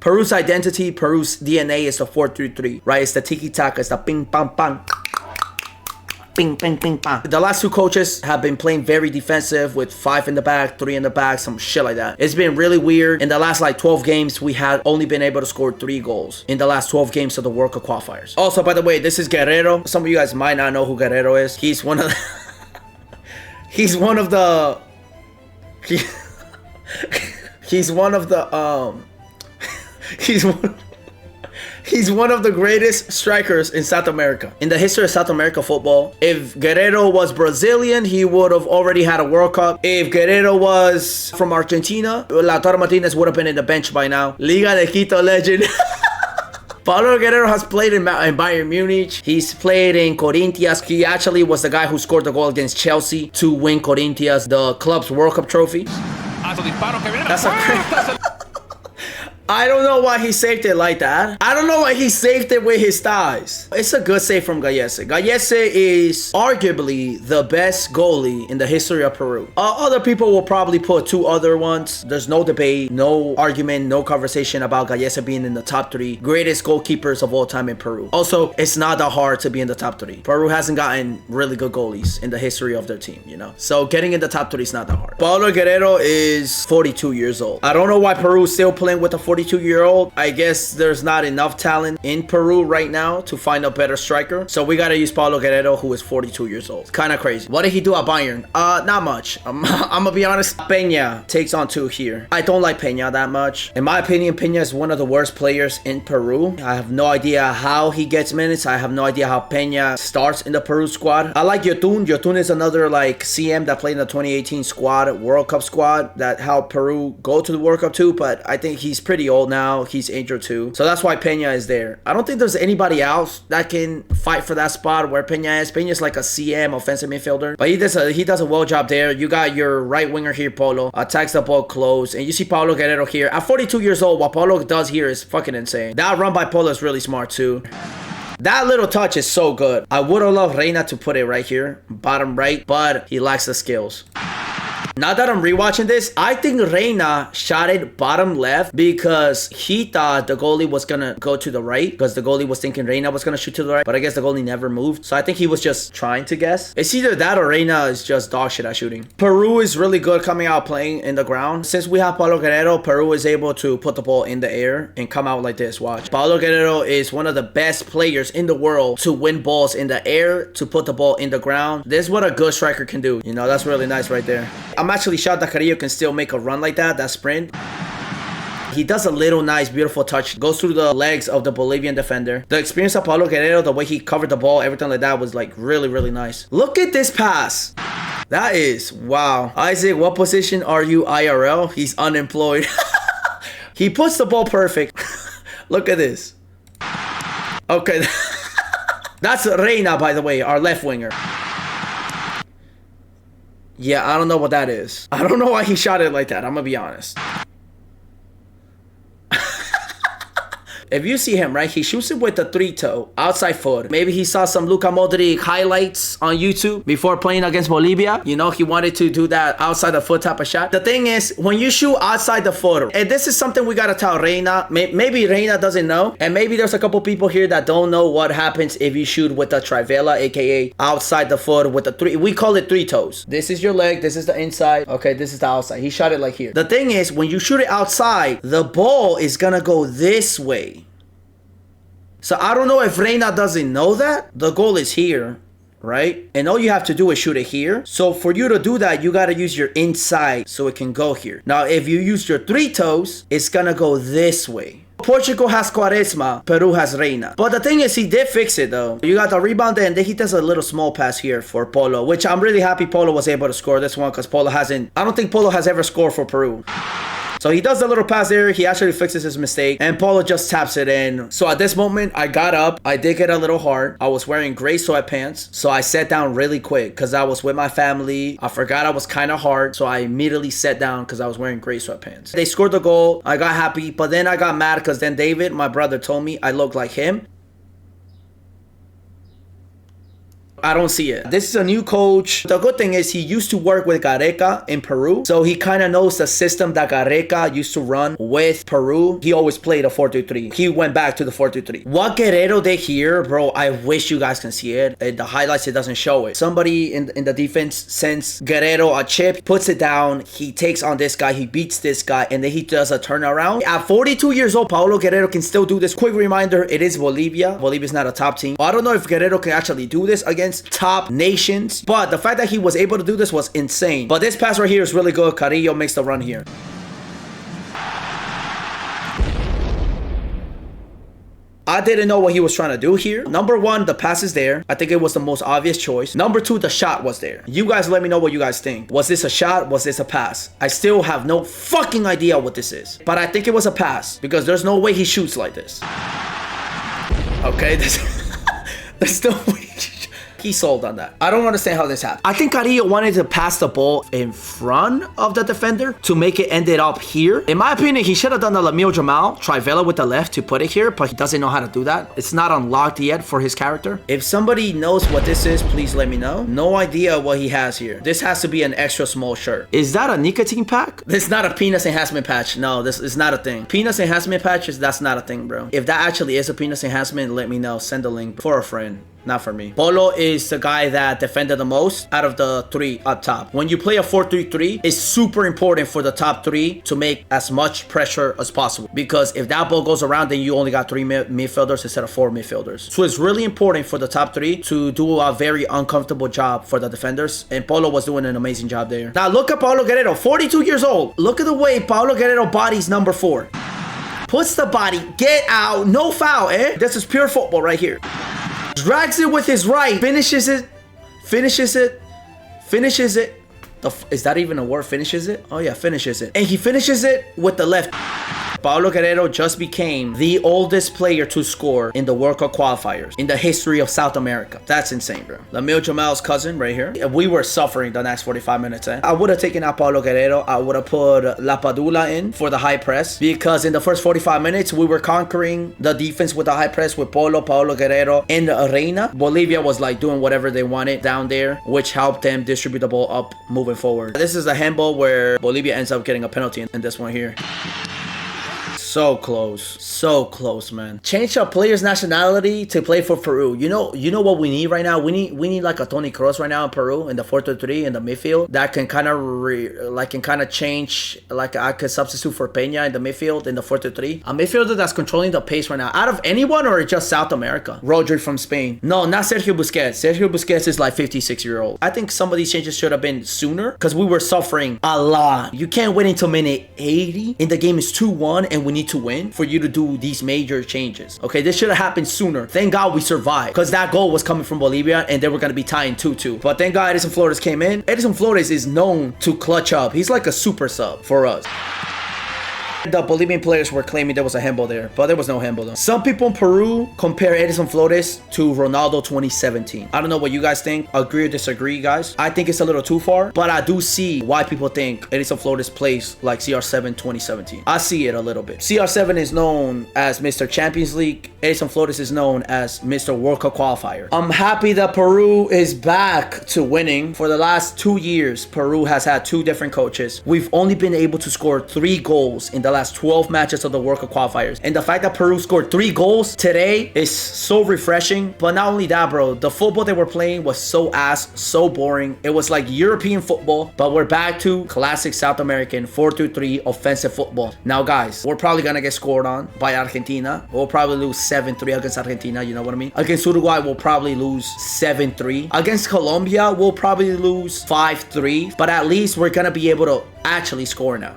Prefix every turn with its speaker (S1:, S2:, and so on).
S1: Peru's identity, Peru's DNA is the 4-3-3, right? It's the tiki-taka, it's the ping-pong-pong. Ping, ping, ping, pong. The last two coaches have been playing very defensive with 5 in the back, 3 in the back, some shit like that. It's been really weird. In the last like 12 games, we had only been able to score 3 goals in the last 12 games of the World Cup qualifiers. Also, by the way, this is Guerrero. Some of you guys might not know who Guerrero is. He's one of the... he's one of the... He's one of the... He's one of the greatest strikers in South America. In the history of South America football, if Guerrero was Brazilian, he would have already had a World Cup. If Guerrero was from Argentina, Lautaro Martinez would have been in the bench by now. Liga de Quito legend. Paolo Guerrero has played in Bayern Munich. He's played in Corinthians. He actually was the guy who scored the goal against Chelsea to win Corinthians the club's World Cup trophy. That's a I don't know why he saved it like that. I don't know why he saved it with his thighs. It's a good save from Gallese. Gallese is arguably the best goalie in the history of Peru. Other people will probably put 2 other ones. There's no debate, no argument, no conversation about Gallese being in the top 3 greatest goalkeepers of all time in Peru. Also, it's not that hard to be in the top 3. Peru hasn't gotten really good goalies in the history of their team, you know? So getting in the top 3 is not that hard. Paolo Guerrero is 42 years old. I don't know why Peru is still playing with a 42-year-old. I guess there's not enough talent in Peru right now to find a better striker. So we gotta use Paolo Guerrero, who is 42 years old. Kind of crazy. What did he do at Bayern? Not much. I'm gonna be honest. Peña takes on 2 here. I don't like Peña that much. In my opinion, Peña is one of the worst players in Peru. I have no idea how he gets minutes. I have no idea how Peña starts in the Peru squad. I like Yotun. Yotun is another like CM that played in the 2018 squad, World Cup squad, that helped Peru go to the World Cup too, but I think he's pretty old now. He's injured too. So that's why Peña is there. I don't think there's anybody else that can fight for that spot where Peña is. Peña is like a CM offensive midfielder, but he does a well job there. You got your right winger here, Polo, attacks the ball close, and you see Paolo Guerrero here. At 42 years old, what Polo does here is fucking insane. That run by Polo is really smart too. That little touch is so good. I would have loved Reina to put it right here, bottom right, but he lacks the skills. Now that I'm rewatching this, I think Reina shot it bottom left because he thought the goalie was gonna go to the right, because the goalie was thinking Reina was gonna shoot to the right, but I guess the goalie never moved. So I think he was just trying to guess. It's either that or Reina is just dog shit at shooting. Peru is really good coming out playing in the ground. Since we have Paolo Guerrero, Peru is able to put the ball in the air and come out like this. Watch. Paolo Guerrero is one of the best players in the world to win balls in the air, to put the ball in the ground. This is what a good striker can do. You know, that's really nice right there. I'm actually shocked that Carrillo can still make a run like that sprint. He does a little nice, beautiful touch. Goes through the legs of the Bolivian defender. The experience of Paolo Guerrero, the way he covered the ball, everything like that was like really, really nice. Look at this pass. That is, wow. Isaac, what position are you IRL? He's unemployed. He puts the ball perfect. Look at this. Okay. That's Reina, by the way, our left winger. Yeah, I don't know what that is. I don't know why he shot it like that. I'm gonna be honest. If you see him, right, he shoots it with the 3-toe, outside foot. Maybe he saw some Luka Modric highlights on YouTube before playing against Bolivia. You know, he wanted to do that outside the foot type of shot. The thing is, when you shoot outside the foot, and this is something we gotta tell Reina. Maybe Reina doesn't know, and maybe there's a couple people here that don't know what happens if you shoot with the trivela, aka outside the foot with the 3. We call it 3 toes. This is your leg, this is the inside. Okay, this is the outside. He shot it like here. The thing is, when you shoot it outside, the ball is gonna go this way. So I don't know if Reina doesn't know that. The goal is here, right? And all you have to do is shoot it here. So for you to do that, you got to use your inside so it can go here. Now, if you use your 3 toes, it's going to go this way. Portugal has Quaresma, Peru has Reina. But the thing is, he did fix it though. You got the rebound and then he does a little small pass here for Polo, which I'm really happy Polo was able to score this one because Polo hasn't, I don't think Polo has ever scored for Peru. So he does the little pass there. He actually fixes his mistake. And Polo just taps it in. So at this moment, I got up. I did get a little hard. I was wearing gray sweatpants. So I sat down really quick because I was with my family. I forgot I was kind of hard. So I immediately sat down because I was wearing gray sweatpants. They scored the goal. I got happy. But then I got mad because then David, my brother, told me I looked like him. I don't see it. This is a new coach. The good thing is he used to work with Gareca in Peru. So he kind of knows the system that Gareca used to run with Peru. He always played a 4-3-3. He went back to the 4-3-3. What Guerrero did here, bro, I wish you guys can see it. The highlights, it doesn't show it. Somebody in the defense sends Guerrero a chip, puts it down. He takes on this guy. He beats this guy. And then he does a turnaround. At 42 years old, Paolo Guerrero can still do this. Quick reminder, it is Bolivia. Bolivia's not a top team. I don't know if Guerrero can actually do this against top nations. But the fact that he was able to do this was insane. But this pass right here is really good. Carrillo makes the run here. I didn't know what he was trying to do here. Number one, the pass is there. I think it was the most obvious choice. Number two, the shot was there. You guys let me know what you guys think. Was this a shot? Was this a pass? I still have no fucking idea what this is. But I think it was a pass because there's no way he shoots like this. Okay, there's no way. He sold on that. I don't understand how this happened. I think Carrillo wanted to pass the ball in front of the defender to make it ended up here. In my opinion, he should have done the Lamil Jamal Trivela with the left to put it here, but he doesn't know how to do that. It's not unlocked yet for his character. If somebody knows what this is, please let me know. No idea what he has here. This has to be an extra small shirt. Is that a nicotine pack? This is not a penis enhancement patch. No, this is not a thing. Penis enhancement patches, that's not a thing, bro. If that actually is a penis enhancement, let me know. Send a link for a friend. Not for me. Polo is the guy that defended the most out of the three up top. When you play a 4-3-3, it's super important for the top three to make as much pressure as possible. Because if that ball goes around, then you only got three midfielders instead of four midfielders. So it's really important for the top three to do a very uncomfortable job for the defenders. And Polo was doing an amazing job there. Now look at Paolo Guerrero, 42 years old. Look at the way Paolo Guerrero bodies number 4. Puts the body, get out, no foul, eh? This is pure football right here. Drags it with his right, finishes it. Is that even a word? Finishes it? Oh yeah, finishes it. And he finishes it with the left. Paolo Guerrero just became the oldest player to score in the World Cup qualifiers in the history of South America. That's insane, bro. Lamil Jamal's cousin right here. We were suffering the next 45 minutes, eh? I would have taken out Paolo Guerrero. I would have put La Padula in for the high press because in the first 45 minutes, we were conquering the defense with the high press with Polo, Paolo Guerrero, and Reina. Bolivia was like doing whatever they wanted down there, which helped them distribute the ball up moving forward. This is a handball where Bolivia ends up getting a penalty in this one here. So close, man. Change a player's nationality to play for Peru. You know what we need right now? We need like a Toni Kroos right now in Peru in the 4-3-3 in the midfield that can kind of change. Like I could substitute for Peña in the midfield in the 4-3-3. A midfielder that's controlling the pace right now. Out of anyone or just South America? Rodri from Spain. No, not Sergio Busquets. Sergio Busquets is like 56-year-old. I think some of these changes should have been sooner because we were suffering a lot. You can't wait until minute 80 and the game is 2-1 and we need to win for you to do these major changes. Okay, this should have happened sooner. Thank God we survived because that goal was coming from Bolivia and they were going to be tying 2-2. But thank God Edison Flores came in. Edison Flores is known to clutch up. He's like a super sub for us. The Bolivian players were claiming there was a handball there, but there was no handball though. Some people in Peru compare Edison Flores to Ronaldo 2017. I don't know what you guys think. Agree or disagree, guys. I think it's a little too far, but I do see why people think Edison Flores plays like CR7 2017. I see it a little bit. CR7 is known as Mr. Champions League. Edison Flores is known as Mr. World Cup qualifier. I'm happy that Peru is back to winning. For the last 2 years, Peru has had 2 different coaches. We've only been able to score 3 goals in the last 12 matches of the World Cup qualifiers. And the fact that Peru scored 3 goals today is so refreshing. But not only that, bro, the football they were playing was so boring. It was like European football, but we're back to classic South American 4-3-3 offensive football. Now, guys, we're probably gonna get scored on by Argentina. We'll probably lose 7-3 against Argentina, you know what I mean? Against Uruguay, we'll probably lose 7-3. Against Colombia, we'll probably lose 5-3. But at least we're gonna be able to actually score now.